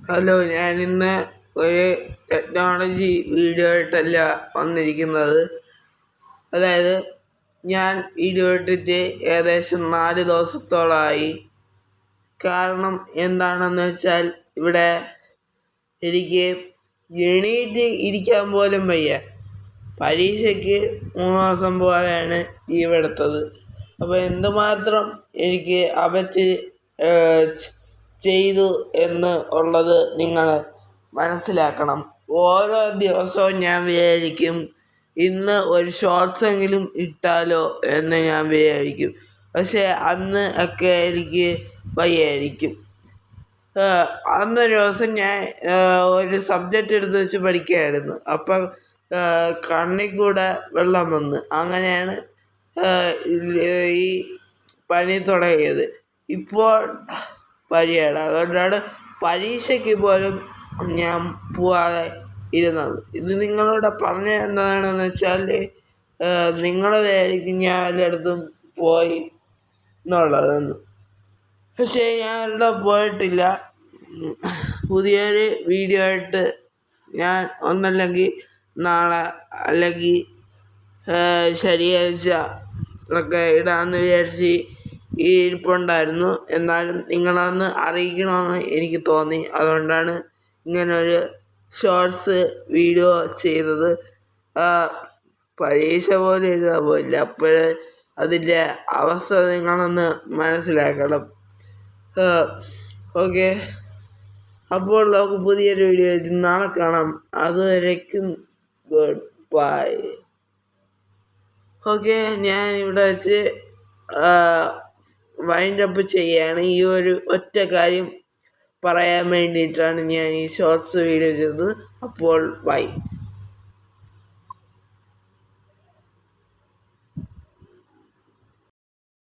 Hello, ഞാനിന്ന് ഒരു technology video ആയിട്ടല്ല വന്നിരിക്കുന്നത്. അതായത് ഞാൻ വീഡിയോ ഇട്ടിട്ട് ഏകദേശം 4 ദിവസത്തോളമായി. കാരണം എന്താണെന്ന് വെച്ചാൽ ഇവിടെ എനിക്ക് എണീറ്റ് ഇരിക്കാൻ പോലും വയ്യ. പരീക്ഷയ്ക്ക് 3 ദിവസം പോലെയാണ് ലീവ് എടുത്തത്. അപ്പോൾ എന്തുമാത്രം എനിക്ക് അവറ്റ് ചെയ്തു എന്ന് ഉള്ളത് നിങ്ങൾ മനസ്സിലാക്കണം. ഓരോ ദിവസവും ഞാൻ വിചാരിക്കും ഇന്ന് ഒരു ഷോർട്സ് എങ്കിലും ഇട്ടാലോ എന്ന് ഞാൻ വിചാരിക്കും. പക്ഷേ അന്ന് ഒക്കെ എനിക്ക് വയ്യായിരിക്കും. അന്നൊരു ദിവസം ഞാൻ ഒരു സബ്ജക്റ്റ് എടുത്ത് വെച്ച് പഠിക്കുകയായിരുന്നു. അപ്പം കണ്ണിൽ കൂടെ വെള്ളം വന്ന് അങ്ങനെയാണ് ഈ പനി തുടങ്ങിയത്. ഇപ്പോൾ പനിയാണ്. അതുകൊണ്ടാണ് പരീക്ഷയ്ക്ക് പോലും ഞാൻ പോവാതെ ഇരുന്നത്. ഇത് നിങ്ങളോട് പറഞ്ഞത് എന്താണെന്ന് വെച്ചാൽ നിങ്ങൾ വിചാരിക്കും ഞാൻ എല്ലായിടത്തും പോയി എന്നുള്ളതെന്ന്. പക്ഷേ ഞാൻ ഇവിടെ പോയിട്ടില്ല. പുതിയൊരു വീഡിയോ ആയിട്ട് ഞാൻ ഒന്നല്ലെങ്കിൽ നാളെ അല്ലെങ്കിൽ ശനിയാഴ്ച ഒക്കെ ഇടാമെന്ന് വിചാരിച്ച് ഇരിപ്പുണ്ടായിരുന്നു. എന്നാലും നിങ്ങളൊന്ന് അറിയിക്കണമെന്ന് എനിക്ക് തോന്നി. അതുകൊണ്ടാണ് ഇങ്ങനൊരു ഷോർട്സ് വീഡിയോ ചെയ്തത്. പരീക്ഷ പോലും എഴുതാൻ പോയില്ല. അപ്പോൾ അതിൻ്റെ അവസ്ഥ നിങ്ങളൊന്ന് മനസ്സിലാക്കണം. ഓക്കെ, അപ്പോൾ നമുക്ക് പുതിയൊരു വീഡിയോ നാളെ കാണാം. അതുവരേക്കും ഗുഡ് ബൈ. ഓക്കെ, ഞാൻ ഇവിടെ വെച്ച് വൈൻഡപ്പ് ചെയ്യുകയാണ്. ഈ ഒരു ഒറ്റ കാര്യം പറയാൻ വേണ്ടിയിട്ടാണ് ഞാൻ ഈ ഷോർട്സ് വീഡിയോ ചെയ്തത്. അപ്പോൾ ബൈ.